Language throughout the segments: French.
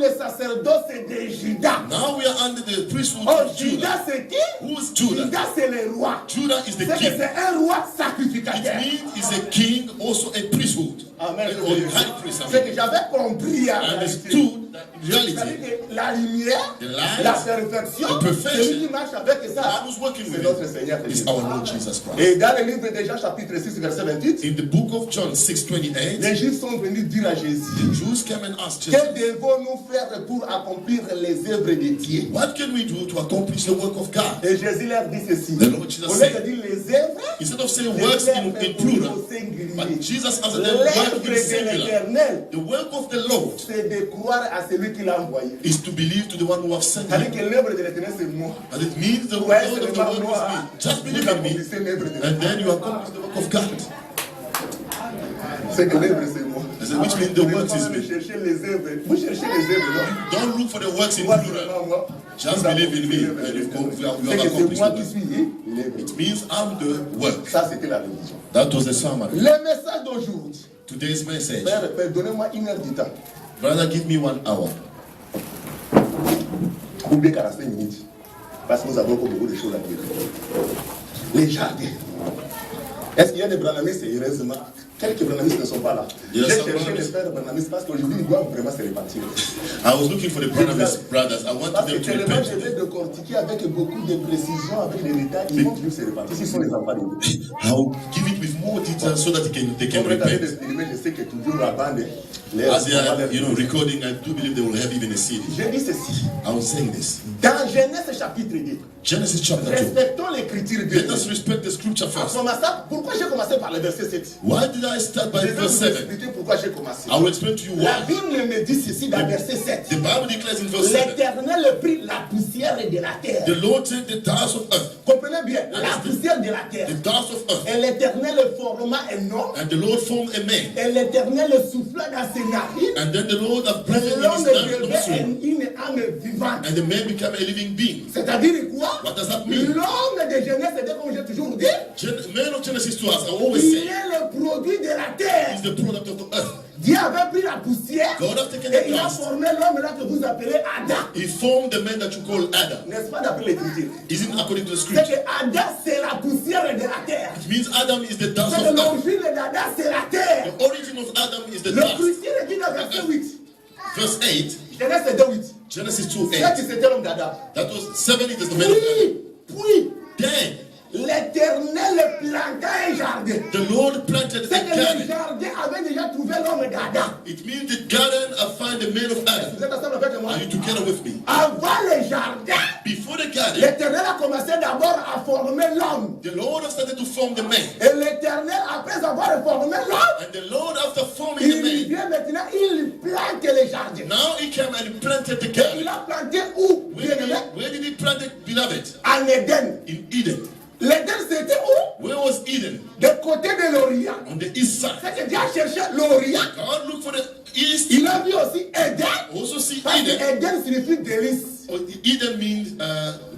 le sacerdoce de Juda. Now we are under the priesthood Oh, of Judah. Juda c'est qui? Who's Judah? Juda c'est le roi. Judah is the C'est que king. c'est un roi It sacrificateur. means he's a king, also a priesthood. Amen. Or a high priest. C'est que j'avais compris I en réalité. understood that in C'est-à-dire reality, que la lumière, the light, la perfection, the perfection, celui qui marche avec ça, God who's working c'est with notre it Seigneur. is our Lord Jesus Christ. Et dans le livre de Jean chapitre 6 verset 28, In the book of John 6:28, les Juifs sont venus dire à Jésus, the Jews came and asked que Jesus, devons-nous faire pour accomplir les œuvres de Dieu? what can we do to accomplish the work of God? Et Jésus leur dit ceci. The Lord Jesus Au lieu said, de dire les œuvres, instead of saying les works œuvres in plural, au singulier. but Jesus answered them, L'œuvre work in de singular. l'Éternel, The work of the Lord c'est de croire à celui qui l'a envoyé. is to believe to the one who have sent C'est-à-dire him. que l'œuvre de l'Éternel, c'est moi. And it means the Ouais, Lord c'est of the pas work moi. is me. Just Vous believe in me, accomplissez l'œuvre de and l'Éternel. then you accomplish the work of God. C'est que l'œuvre, c'est moi. I said, which means the Vous ne works is pouvez me. pas chercher les œuvres. Vous cherchez les œuvres, non? Don't look for the works in Moi, plural. seulement moi. Just Vous believe in accomplissez me, l'œuvre de and l'Éternel. you have C'est que c'est accomplished moi the qui work. suis l'œuvre. It means I'm the work. Ça, c'était la religion. That was the sermon. Le message d'aujourd'hui. Today's message. Père, donnez-moi 1 heure du temps. Brother, give me 1 hour. Ou bien 45 minutes. Parce que nous avons encore beaucoup de choses à dire. Les jardins. Est-ce qu'il y a des branamistes? Heureusement, quelques branamistes ne sont pas là. J'ai Yes, cherché les branamistes. frères branamistes parce qu'aujourd'hui, ils doivent vraiment se répartir. I was looking for the Barnabas brothers. I wanted Parce que them to tellement repent. je vais décortiquer avec beaucoup de précision, avec des détails, ils vont toujours se répartir. Ce sont les enfants de Dieu. I'll give it with more detail so that they can Comme état repent. d'expérimenter, je sais que toujours la bande, les As they are, recording, I do believe they will have even a CD. J'ai dit ceci. I was saying this. Dans Genèse chapitre 2, Genesis chapter 2. respectons l'écriture de Let Dieu. us respect the scripture first. Pourquoi j'ai commencé par le verset 7? Why did I start by Je vais verse vous 7? expliquer pourquoi j'ai commencé. I will explain to you La why. Bible me dit ceci dans verset 7. The Bible declares in verse 7, L'Éternel prit la poussière de la terre. the Lord took the dust of earth, Comprenez bien, la poussière de la terre. the dust of earth, Et l'Éternel forma un homme. and the Lord formed a man. Et l'Éternel souffla dans ses narines. And then the Lord have Et breathed in l'homme his devait nostril, une âme vivante. and the man became a living being. C'est-à-dire quoi? What does that mean? L'homme de Genèse, c'est comme j'ai toujours dit, Man of Genesis 2, as I always il say, est le produit de la terre. is the product of the earth. Dieu avait pris la poussière God has taken et the il a dust. formé l'homme là que vous appelez Adam. He formed the man that you call Adam. N'est-ce pas d'après l'écriture? Isn't according to the C'est scripture? que Adam, c'est la poussière de la terre. It means Adam is the dust C'est of que earth. l'origine d'Adam, c'est la terre. The origin of Adam is the Le dust. Christian est dit dans verset 8. Verse 8, Genèse 2, 8. Genesis 2, C'est 8. qui c'était l'homme d'Adam. That was 7, it is the man of Adam. Puis, Then l'Éternel planta un jardin. the Lord planted C'est a que le garden. jardin avait déjà trouvé l'homme d'Adam. It means the garden I find the man of Adam. Vous êtes ensemble avec moi? Are you together with me? Avant le jardin, Before the garden, l'Éternel a commencé d'abord à former l'homme. the Lord has started to form the man. Et l'Éternel, après avoir formé l'homme, And the Lord, after forming the il man, vient maintenant, il plante le jardin. now he came and planted the Il garden. a planté où? Where did he plant it, beloved? En Éden. In Eden. L'Éden, c'était où? Where was Eden? De côté de l'Orient. On the east side. C'est que Dieu a cherché l'Orient. God looked for the east. Il a vu aussi Éden. Also see Parce que Eden. Éden signifie délice. Oh, Eden means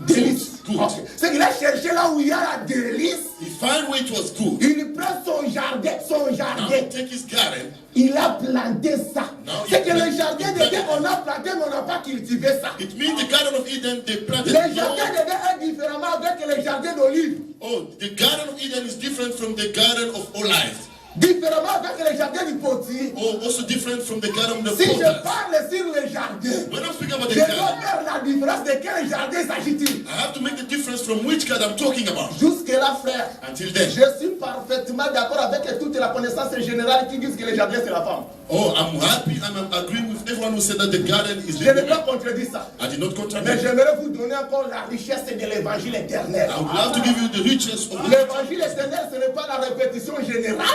Délice. good. Ok. C'est qu'il a cherché là où il y a la délice. He found where it was good. Il prend son jardin, Now he take his garden. Il a planté ça. Non, C'est il que le plante- jardin il d'Éden, plante- on a planté, mais on n'a pas cultivé ça. It means the garden of Eden, they planted. Le jardin d'Éden est différemment avec le jardin d'olive. Oh, the garden of Eden is different from the garden of olive. Différemment avec le jardin du potier. Oh, also different from the garden of the Si je potter. parle sur le jardin, When I'm speaking about je the dois garden, faire la différence de quel jardin s'agit-il. I have to make the difference from which garden I'm talking about. Jusque-là, frère, Until then. je suis parfaitement d'accord avec toute la connaissance générale qui dit que le jardin c'est la femme. Oh, I'm happy. I'm agreeing with everyone who said that the garden is Je the n'ai pas woman. contredit ça. I did not Mais contradict. j'aimerais vous donner encore la richesse de l'évangile éternel. I would love to give you the riches of the L'évangile éternel, ce n'est pas la répétition générale.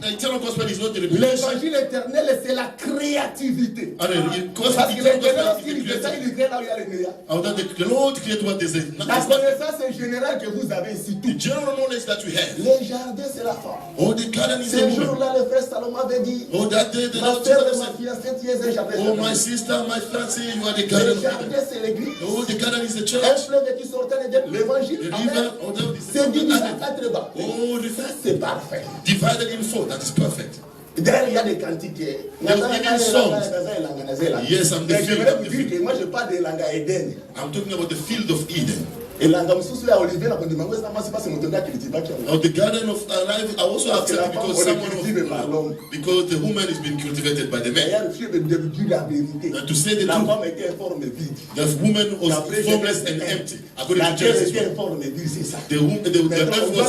eternal gospel is not the repetition. L'évangile éternel, c'est la créativité. And Parce que eternal l'éternel, gospel lorsqu'il is the fait ça, creative. il crée là où il y a le meilleur. Oh, that the Lord created what is it. La connaissance générale que vous avez ici, The tout. general knowledge that we have. Le jardin, c'est la femme. Oh, the garden is Ce the woman. jour-là, le frère Salomon avait dit, Oh, that day the ma Lord soeur et Jesus ma said, fiancée, tu es un jardin. oh, my sister, my fiancé, you are the Le garden of Eden. jardin, c'est l'église. Oh, the garden is the Un church. fleuve qui sortait de l'évangile. The Amen. river, oh, that is C'est divisé à the 4 bas. Oh, the Ça, c'est parfait. divided in four. That is perfect. Derrière, il y a des cantiques. Yes, I'm the Mais je field. voudrais I'm vous the dire field. que moi, je parle de Langa Eden. I'm talking about the field of Eden. Et Langa Moussoussou, Olivier, la condamnation, c'est pas ce montonga qui dit pas qu'il y a. Now the garden of life, I also Parce que la accept femme, because on someone est cultivé par l'homme. because the woman is being cultivated by the man. D'ailleurs, le fils de dire la vérité. And to say the La truth, femme était informe et vide. the woman was Après, formless Genèse and 1. empty. According La to terre Genesis était 1. informe et vide, c'est ça. The earth on doit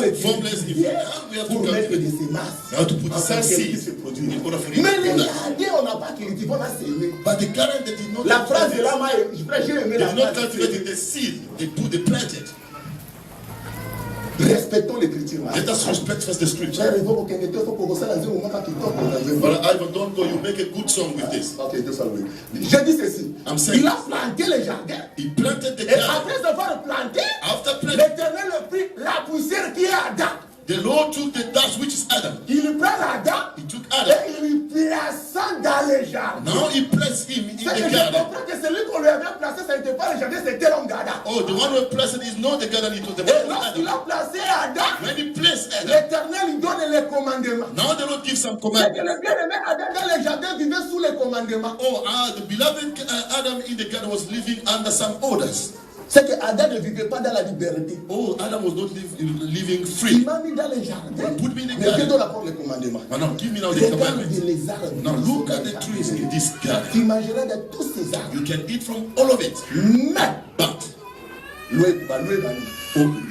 le was formless. cultiver Now we have to pour mettre cultivate. des semences. Now to put Afin some qu'elles seed puissent se produire. in order for it Mais to les produce. jardins, on n'a pas cultivé, on a semé. But the garden that did not La phrase de cultivate, l'âme, j'ai aimé they la did not phrase. cultivate the seed. They planted. Respectons l'écriture. Let us respect first the scripture. Frère, il faut que il faut qu'on dans un moment quand il tombe dans un But Ivan, don't go. You make a good song with this. Ok, Dieu soit loué. Je dis ceci. I'm saying- Il a planté le jardin. He planted the Et garden. après avoir planté, After planting, l'Éternel prit la poussière qui est Adam. the Lord took the dust, which is Adam. Il prend Adam He took Adam. et il lui plaça dans le jardin. Now he placed him in C'est que the je garden. comprends que celui qu'on lui avait placé, ce n'était pas le jardin, c'était l'homme d'Adam. Oh, the one who placed it is not the garden. It was the Et man of lorsqu'il Adam. a placé Adam, When he placed Adam, l'Éternel lui donne les commandements. now the Lord gives some C'est que commandments. le bien-aimé Adam dans le jardin vivait sous les commandements. Oh, the beloved Adam in the garden was living under some orders. C'est que Adam ne vivait pas dans la liberté. Oh, Adam was not living Il free. m'a mis dans le jardin. Put me in the Mais Dieu garden. donne encore les commandements. Now give me now the Regarde commandments. les arbres. Now look at the trees in this garden. Tu mangeras de tous ces arbres. You can eat from all of it. Mais, But il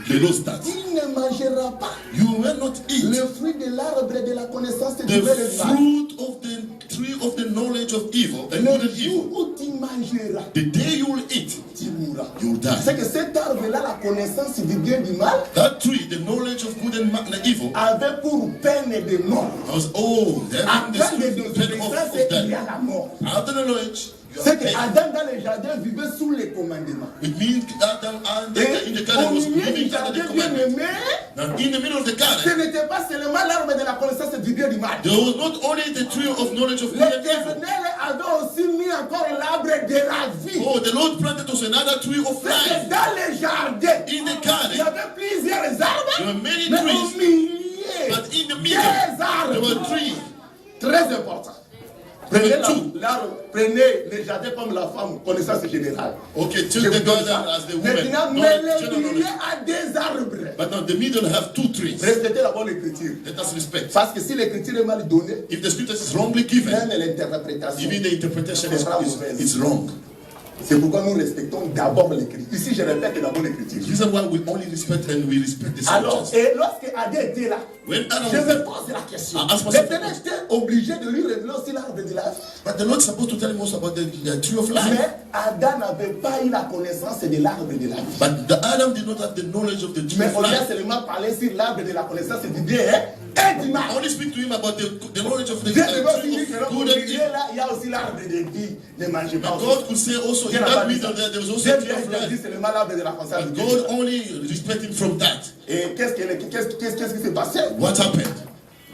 the law starts. ne mangera pas You will not eat le fruit de l'arbre de la connaissance du the bien et du mal. fruit of the tree of the knowledge of evil and Le good and evil. jour où tu mangeras, The day you will eat, tu mourras. you will die. C'est que cet arbre-là, la connaissance du bien et du mal, That tree, the knowledge of good and evil, avait pour peine de mort. I was having Après les the pain désobéissances, of il y a that. la mort. After the knowledge, you C'est have que pain. Adam dans le jardin vivait sous les commandements. It means Adam and Et in the au garden was milieu du living under the jardin commandment. bien-aimé, Now in the middle of the ce garden, n'était pas seulement l'arbre de la connaissance du bien et du mal. there was not only the tree of knowledge of good and evil. L'Éternel avait aussi mis encore l'arbre de la vie. Oh, the Lord planted us another tree of C'est que life dans le jardin, in the il y garden. avait plusieurs arbres, There were many mais au trees, milieu, but in the des middle, there were arbres. three. Très important. Prenez le jardin comme la femme, connaissance générale. Okay, Je take vous the donne garden ça. as the woman. Maintenant, mais Knowledge, le general milieu knowledge. a des arbres. But now the middle have two trees. Respectez d'abord l'écriture. Let us respect. Parce que si l'écriture est mal donnée, If the scripture is wrongly given, même l'interprétation. even the interpretation is wrong. C'est pourquoi nous respectons d'abord l'écriture. Ici, je répète d'abord l'écriture. The reason why we only respect and we respect the Alors, scriptures. et lorsque Adam était là, When Adam je was me there, pose la question. ask myself the L'Éternel était obligé de lui révéler aussi l'arbre de la vie. but the Lord is supposed to tell him also about the tree of life. Mais Adam n'avait pas eu la connaissance de l'arbre de la vie. But Adam did not have the knowledge of the tree Mais of on a life. seulement parlé sur l'arbre de la connaissance du bien et du mal. I only speak to him about the knowledge of the Dieu devait aussi tree dire que of l'homme good au and milieu evil. là, il y a aussi l'arbre de vie. Ne mangez pas. And God could say also in Dieu n'a that pas dit middle ça. there was also Dieu a tree of vient dit life. seulement l'arbre de la connaissance But du bien. God only respect him from that. Et qu'est-ce qui s'est passé? What happened?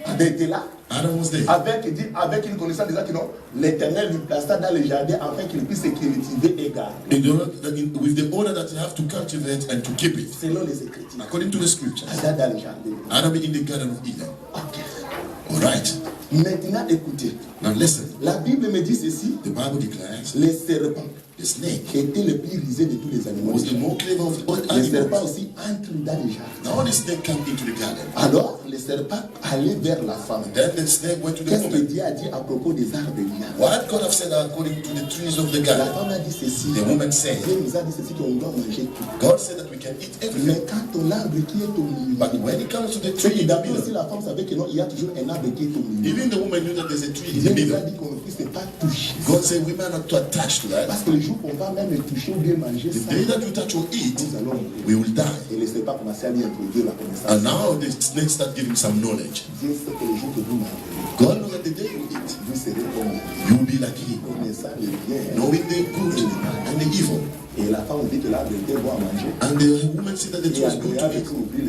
Adam était là. Adam was there. Avec une connaissance disant que non, l'Éternel lui plaça dans le jardin afin qu'il puisse se cultiver et garder. With the order that you have to cultivate and to keep it. Selon les Écritures. According to the scriptures. Adam dans le jardin. Adam in the garden of Eden. Ok. Alright. Maintenant, écoutez. Now listen. La Bible me dit ceci. The Bible declares Les serpents the snake étaient le plus rusé de tous les animaux. was the more clever of all Les serpents animals. aussi entrent dans le jardin. Now the snake came into the garden. Alors, les serpents allaient vers la femme. Then the snake went to the Qu'est-ce que woman. Dieu a dit à propos des arbres de liane? What God have said according to the trees of the La garden. femme a dit ceci. The woman said, Dieu nous a dit ceci qu'on doit manger tout. God said that we can eat Mais everything. quand on l'arbre qui est au milieu, But when it comes to the c'est que tree in the d'abord si middle, la femme savait que non, il y a toujours un arbre qui est au milieu. even the woman knew that there's a tree in Dieu the nous a middle. dit qu'on ne puisse pas toucher. God said we might not to attach to that. Parce que le jour qu'on va même toucher ou bien manger The ça, day that you touch or eat, nous allons mourir. we will die. Et laissez pas commencer à lui introduire la connaissance. And now the snake start giving some knowledge. Dieu sait que le jour que vous mangerez, God knows that the day you eat, vous serez comme lui. you will be like him, Connaissant le bien. knowing the good and the evil. Et la femme dit que l'arbre était bon à manger. And the woman said that it was good to eat.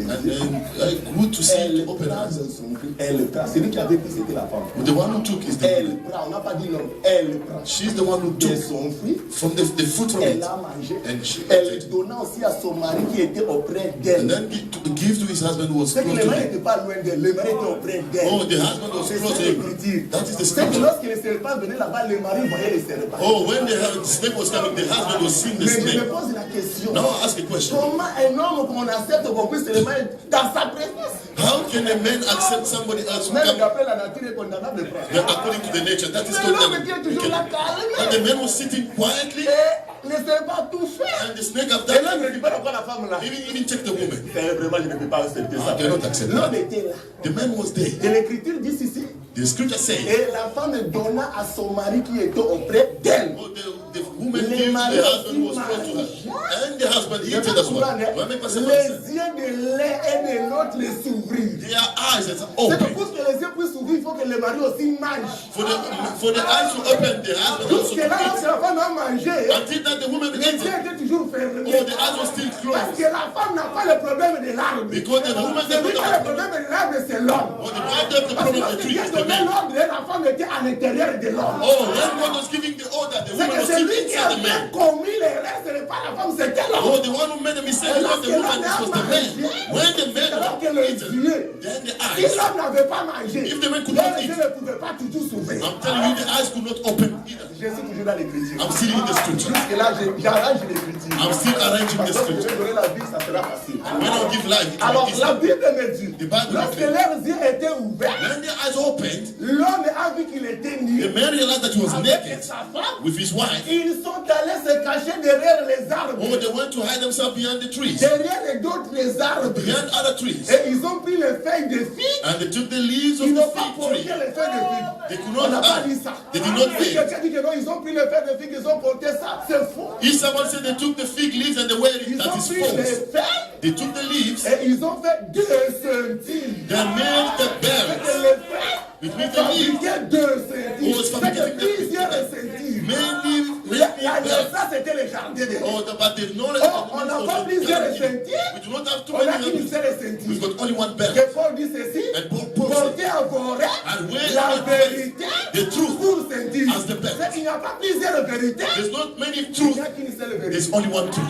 And good to see Elle it open prend eyes. de son fruit. Elle prend. Celui qui avait pris, c'était la femme. The one who took is the Elle prend. On n'a pas dit l'homme. Elle prend. She's the one who De took son fruit. from the fruit from Elle it. a mangé. And she Elle donna aussi à son mari qui était auprès and d'elle. then give to his husband who was C'est que close le to mari him. n'était pas loin d'elle. Le mari était auprès d'elle. Oh, the husband was C'est close ça to him. l'écriture. That is the C'est que scripture. lorsque les serpents venaient là-bas, le mari voyait les serpents. Oh, when the snake was coming, the husband was seeing the Mais je me snake. pose la question. Now I ask a question. Comment un homme qu'on accepte qu'on puisse seulement être dans sa présence? How can a man accept somebody else who Même comes d'après la nature est condamnable de prendre. according to the nature? That is Mais l'homme qui est condemned. toujours là calme. And the man was sitting quietly, Et les serpents tout fait. and the snake Et after l'homme ne dit pas pourquoi la femme là. even checked the woman. C'est vraiment, je ne peux pas accepter ça. I cannot accept L'homme that. était là. The man was there. Et l'écriture dit ici. The scripture says, Et la femme donna à son mari qui était auprès d'elle. oh, the woman gave to the husband who was close to her. And the husband Je eated peux as well. comprendre, Ouais, mais pas ça, les yeux de l'un et de l'autre les s'ouvrir. their eyes are C'est que open. pour que les yeux puissent s'ouvrir, il faut que le mari aussi mange. For the eyes to open, the husband also Jusque to là, eat. lorsque la femme a mangé, Until that the woman les ate yeux it. étaient toujours fermés. Oh, the eyes were still Parce closed. que la femme n'a pas le problème de l'arbre. Because the woman Celui qui a le said, problème de l'arbre, c'est l'homme. oh, the wife had the Parce que problem of the lorsque tree Dieu is the donnait man. l'ordre, la femme était à l'intérieur de l'homme. Oh, when God was giving the order, the C'est woman que was c'est sitting lui qui a inside the bien man. commis l'erreur, ce n'est pas la femme, c'était Oh, l'homme. the one who made the mistake was not the woman, it was the man. When the man Alors que was les eaten, yeux, then the si eyes, l'homme n'avait pas mangé, if the man could les not yeux eat, ne pouvaient pas toujours s'ouvrir. I'm telling you, the eyes could not open either. Je suis toujours dans l'écriture. I'm still in the scripture. Jusque là, j'arrange l'écriture. I'm still arranging the Parce que je scripture. vais donner la vie, ça sera facile. When I give life, it Alors, will be la easy. Bible me dit, The Bible lorsque declares, leurs yeux étaient ouverts, when their eyes opened, l'homme a vu qu'il était nu the man realized that he was avec naked sa femme. with his wife. Ils sont allés se cacher derrière les arbres, Oh, they went to hide themselves behind the trees, derrière les d'autres les arbres. behind other trees. Et ils ont pris les feuilles de figue. And they took the leaves of Ils the n'ont pas fig porté tree. les feuilles de figue. They could On n'a not pas hide. dit ça. They did not Si hide. quelqu'un dit que non, ils ont pris les feuilles de figue, ils ont porté ça, c'est faux. If someone said they took the fig leaves and they wear it, Ils that ont is pris les false. feuilles They took the leaves, et ils ont fait 2 centimes. they made the C'est que bells. les feuilles Between the leaves, fabriquaient 2 centimes. Oh, it's C'est que fabricating the plusieurs centimes. many La bells. ça c'était les jardins de Oh, but the knowledge Oh, of on the n'a means pas of the plusieurs garden. centimes. We do not have too On a many qu'une leaves. seule We've centimes. got only one bell. Que Paul dit ceci, And Paul said, portez en forêt and where la the vérité the truth pour centimes. as the best. C'est qu'il n'y a pas plusieurs vérités, There's not many il truths. n'y a qu'une seule vérité. There's only one truth.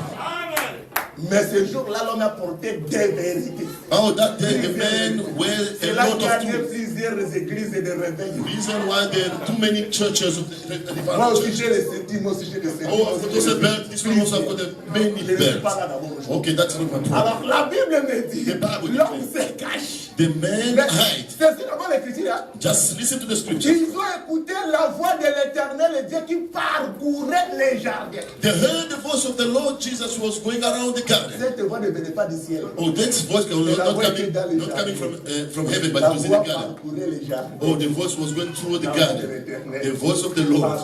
Mais ce jour-là, l'homme a porté des vérités. Oh, that day the men were C'est a là lot qu'il y a of truth. plusieurs églises de réveil. Reason why there are too many churches of the Moi aussi church. j'ai les centimes, moi aussi j'ai les centimes. Oh, for those bells, this one also have got a many Je ne suis pas bells. là d'abord aujourd'hui. Okay, that's not my problem. Alors la Bible me dit, The Bible l'homme declares. se cache. The men Mais hide. c'est vraiment l'écriture. Hein? Just listen to the scripture. Ils ont écouté la voix de l'Éternel, Dieu qui parcourait les jardins. They heard the voice of the Lord Jesus who was going around the garden. Cette voix ne venait pas du ciel. Oh, that voice was not coming from heaven, but La it was in voix the garden. parcourait les jardins. Oh, the voice was going through the garden. The voice of the Lord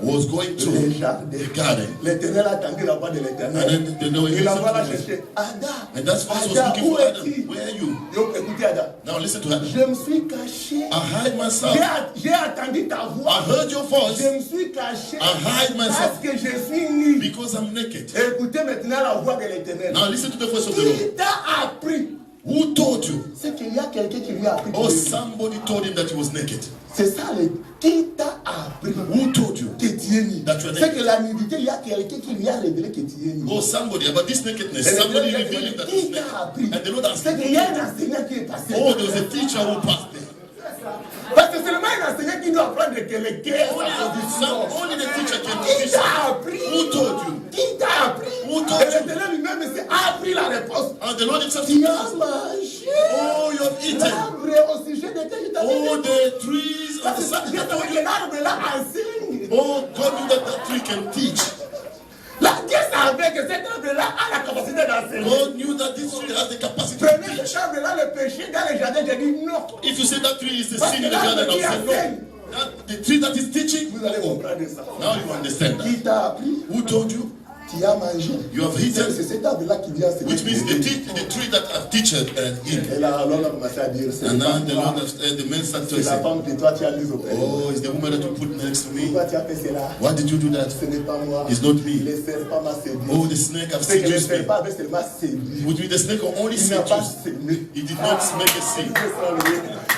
was going through the garden. L'Éternel a entendu la voix de l'Éternel. And then they know Et la voix l'a it. cherché. Adam, And that's why I was Adam, looking où for Adam. es-tu? Where are you? Donc écoutez Adam. Now listen to Adam. Je me suis caché. I hide myself. J'ai attendu ta I voix. heard your voice Je me suis caché. I hide myself. Parce que je suis nu. because I'm naked. Écoutez maintenant la voix de l'Éternel. Now listen to the voice of the Lord. Qui t'a appris? Who told you? C'est qu'il y a quelqu'un qui lui a appris. Oh, somebody told him that he was naked. C'est ça le qui t'a appris. Who told you? Que tu es nu. That you are C'est naked. que la nudité, il y a quelqu'un qui lui a révélé que tu es nu. Oh, somebody about this nakedness. Et Somebody l'Éternel revealed him that he qui was naked. t'a appris? And the Lord asked C'est him. qu'il y a un enseignant qui est passé. Oh, there was a teacher who passed there. Parce que c'est seulement un enseignant qui doit apprendre que le cœur Only the teacher can Qui teach. t'a appris? Who told you? Qui t'a appris? Who told Et you? l'Éternel lui-même a appris la réponse. And the Lord himself Tu as asked, mangé oh, you have eaten. l'arbre au sujet de je t'avais Oh, dit. the trees of Parce the que sun. je t'avais dit, l'arbre là enseigne. Oh, God knew that that tree can teach. La Dieu savait que cet arbre-là a la capacité d'enseigner. God knew that this tree has the capacity to Prenez teach. cet arbre-là, le péché dans le jardin, j'ai dit non. If you say that tree is the Parce sin que in the garden, l'arbre I'll qui say enseigne, no. That, the tree that is teaching, vous allez comprendre ça. now you understand that. Qui t'a appris? Who told you? Tu as mangé. You have eaten. C'est cet arbre-là qui vient se Which means the tree that I've teached in. Et là, alors on a commencé à dire, c'est And now pas the moi. Lord has, the men started to C'est la say, femme que toi tu as mise au père. oh, it's the woman that you put next to me. Pourquoi tu as fait cela? Why did you do that? Ce n'est pas moi. It's not me. Le serpent m'a séduit. Oh, the snake have C'est que le seduced me. serpent avait seulement séduit. Which means the snake only Il n'a pas seduced. séduit. He did not make a sin.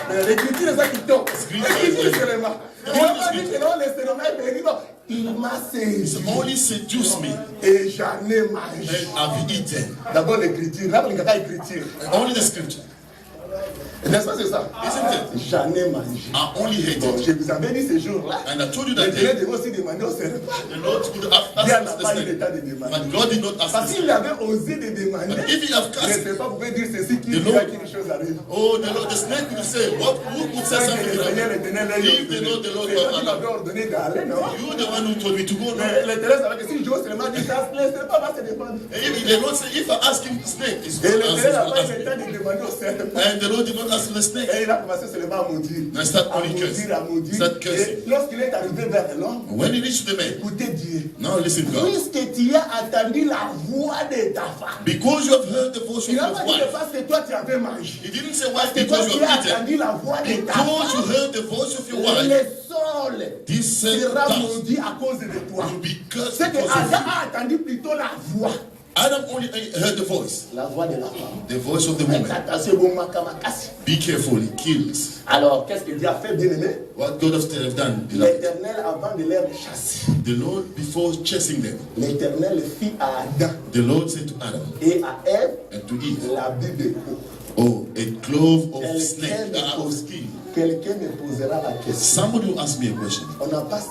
Mais l'écriture est ça qui tombe. L'écriture Scripture. seulement. Il n'a pas dit que non, le serpent est béni. Non, il m'a séduit. It's only seduced me Et j'en ai mangé. and I've eaten. D'abord l'écriture. Là, il n'y a pas d'écriture. Only the scripture. N'est-ce pas c'est ça? Isn't it? J'en ai mangé. I only hate Bon, it. je vous avais dit ce jour-là. And I told you Le that Dieu day, devait aussi demander au serpent. the Lord could have Dieu n'a asked the pas eu le snake. temps de demander. But God did not ask Parce the qu'il snake. avait osé de demander. But if he have Le cast, serpent pouvait dire ceci qui The dira Lord- quelque chose arrive. oh, the snake would say, what, who would say C'est que something le Seigneur like l'Éternel that? a If they know the Lord C'est toi was qui m'avais ordonné d'aller, non? you the one who told me to go, no? Mais l'Éternel savait que si Joe seulement dit ça, le serpent va se défendre. If the Lord said, if I ask him the snake, it's Et going to l'Éternel n'a pas eu answer. le temps de demander au serpent. And the Lord did not ask the snake. Et il a commencé seulement à maudire. And start À calling curse. maudire, à maudire. Start cursing. Et lorsqu'il est arrivé vers l'homme, When he reached the man, écoutez Dieu. now listen, God. Puisque tu as attendu la voix de ta femme. Because you have heard the voice of Il n'a your pas dit que wife. parce que toi tu avais mangé. He didn't say why C'est toi because you qui as have eaten. attendu la voix de ta Because you femme. heard the voice of your wife, Le sol this same sera dust maudit à cause de toi. will be cursed C'est que because of Adam you. a attendu plutôt la voix. Adam only heard the voice, La voix de la femme. the voice of the Faites woman. attention, bon makamakasi. Be careful, it kills. Alors, qu'est-ce que Dieu a fait, bien aimé? What God has done, beloved. L'Éternel, avant de les chasser, The Lord, before chasing them, l'Éternel fit à Adam the Lord said to Adam et à Ève and to Eve, la Bible. oh, a clove of snake, Quelqu'un of me, skin. quelqu'un me posera la question. Somebody will ask me a question. On n'a pas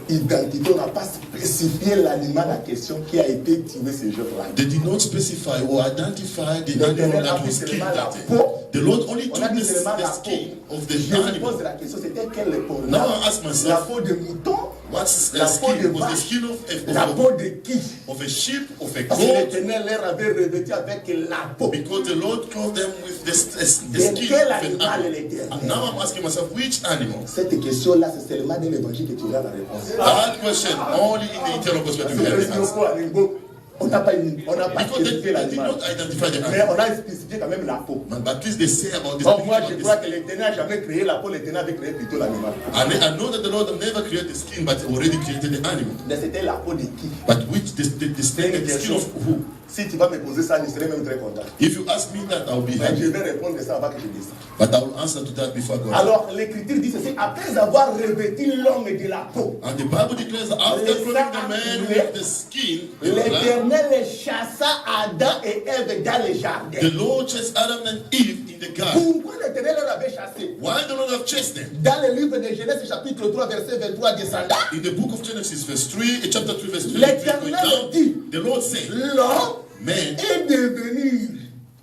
identifié, on n'a pas spécifié l'animal en question qui a été tué ce jour-là. They did not specify or identify the L'Éternel animal a that pris was killed seulement la that day. peau. The Lord only On a took dit seulement the la peau. skin of the Je me animal. pose la question, c'était quelle peau? Now I ask myself, La peau de mouton, what's la the peau de skin? Was the vache, skin la of peau de qui? a sheep, of a Parce que goat? l'Éternel leur avait revêtu avec la peau. Because the Lord clothed them with the De skin quel of an animal animal. l'Éternel? And now I'm asking myself, which animal? Cette question-là, c'est seulement dans l'évangile que tu auras la réponse. That question, only in the eternal perspective you have the answer. On n'a pas Because they spécifié did l'animal. not identify the Mais animal. on a spécifié quand même la peau. But at least they say about this. Or moi, je crois que l'Éternel n'a jamais créé la peau, l'Éternel avait créé plutôt l'animal. And I know that the Lord never created the skin, but already created the animal. Mais c'était la peau de qui? But which the skin of who? Si tu vas me poser ça, je serai même très content. If you ask me that, I'll be Mais je happy. vais répondre ça avant que je dise ça. But I will answer to that before God. Alors, l'Écriture dit ceci, après avoir revêtu l'homme de la peau, And the Bible declares that after clothing the man with the skin, the blood, l'Éternel chassa Adam et Ève dans le jardin. the Lord chased Adam and Eve in the garden. Pourquoi l'Éternel leur avait chassé? Why the Lord have chased them? Dans le livre de Genèse, chapitre 3, verset 23 descendant, In the book of Genesis, verse 3, chapter 3, verse 3, l'Éternel dit, the Lord said, l'homme man, est devenu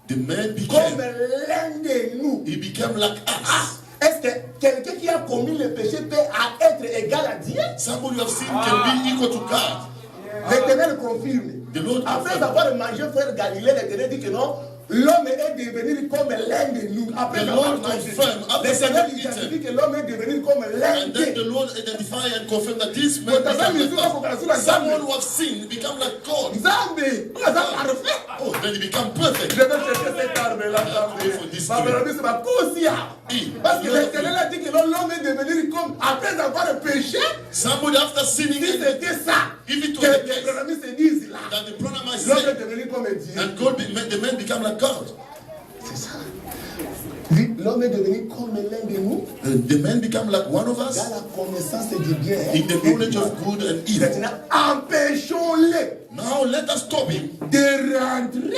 the man comme became, l'un de nous. he became like us. Est-ce que quelqu'un qui a commis le péché peut être égal à Dieu? Somebody who have sinned can be equal to God. L'Éternel confirme. The Lord Après confirmed. avoir mangé frère Galilée, l'Éternel dit que non, l'homme est devenu comme l'un de nous. Après The avoir Lord mangé, confirmed. After l'Éternel having dit que l'homme est devenu comme l'un And then the de nous. Lord identified and confirmed that this man became like us. Someone who have sinned become like God. Nzambe, on a parfait. Oh, then he become perfect. Je vais chercher cet arbre-là, Nzambe. Ma belle amie, c'est ma causia. Parce que l'Éternel a dit que l'homme est devenu comme après avoir péché. Somebody after sinning, Si c'était ça, if it que was the les case, pronomis se disent là, that the pronoun l'homme est said, devenu comme Dieu. and the man become like God. C'est ça. Oui, l'homme est devenu comme l'un de nous And the man become like one of us dans la connaissance du bien. in the knowledge of good and evil. Maintenant, empêchons-les Now let us stop him, de rentrer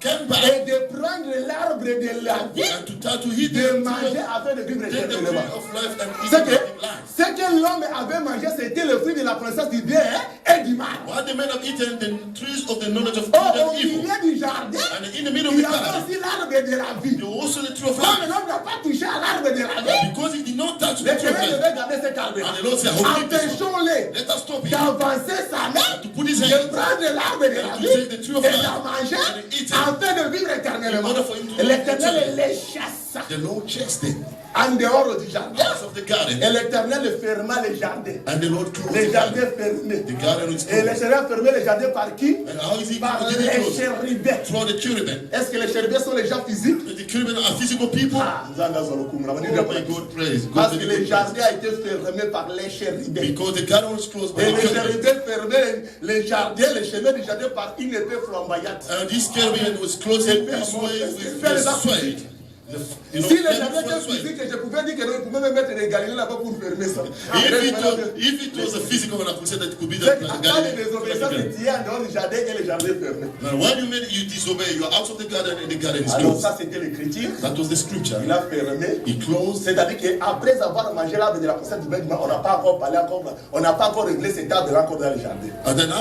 come back, et de prendre l'arbre de la vie, and to try to eat de the manger tree afin de vivre of éternellement. life and eat Ce it que, in life. ce que l'homme avait mangé, c'était le fruit de la connaissance du bien et du mal. While the men have eaten the trees of the knowledge of Oh, good au and evil, milieu du jardin, and in the middle of il the y avait garden, aussi l'arbre de la vie. there was also the tree of Comme life. l'homme n'a pas touché à l'arbre de la vie, Because he did not touch the tree of l'Éternel life, devait garder cet arbre. and the Lord said, hold this one. Empêchons-les Let us stop him. d'avancer sa main, To put his de hand prendre l'arbre de la and vie to take the tree of et life d'en manger and eat it afin de vivre éternellement. in order for him to live L'Éternel eternally. les chassa. The Lord chased them. en dehors du jardin. Out of the garden. Et l'Éternel ferma les jardins. And the Lord closed Les the garden. jardins fermés. The garden is Et closed. l'Éternel fermait les jardins par qui? And how is he Par did it les close? chérubins. Through the cherubim. Est-ce que les chérubins sont les gens physiques? The cherubim are physical people. Ah, Oh my God, praise. parce God, que le jardin a été fermé par les chérubins. because the garden was closed by Et the les cherubim. chérubins fermaient les jardins, les chemins du jardin par une épée flamboyante. And this cherubim was closing this way with the sword. You know, Si les cherubim jardins was étaient sword. physiques, je pouvais dire que nous pouvions même mettre les Galiléens là-bas pour fermer ça. If it was a physical one, I could say that it could be C'est that. qu'à part les désobéissances, tu es en dehors du jardin et les jardins fermés. Now, when you disobey, you are out of the garden and the garden is Alors closed. ça, c'était l'écriture. That was the scripture. Il a fermé. He closed. C'est-à-dire qu'après avoir mangé l'arbre de la connaissance du bien, on n'a pas encore parlé encore, on n'a pas encore réglé cet arbre encore dans le jardin. And then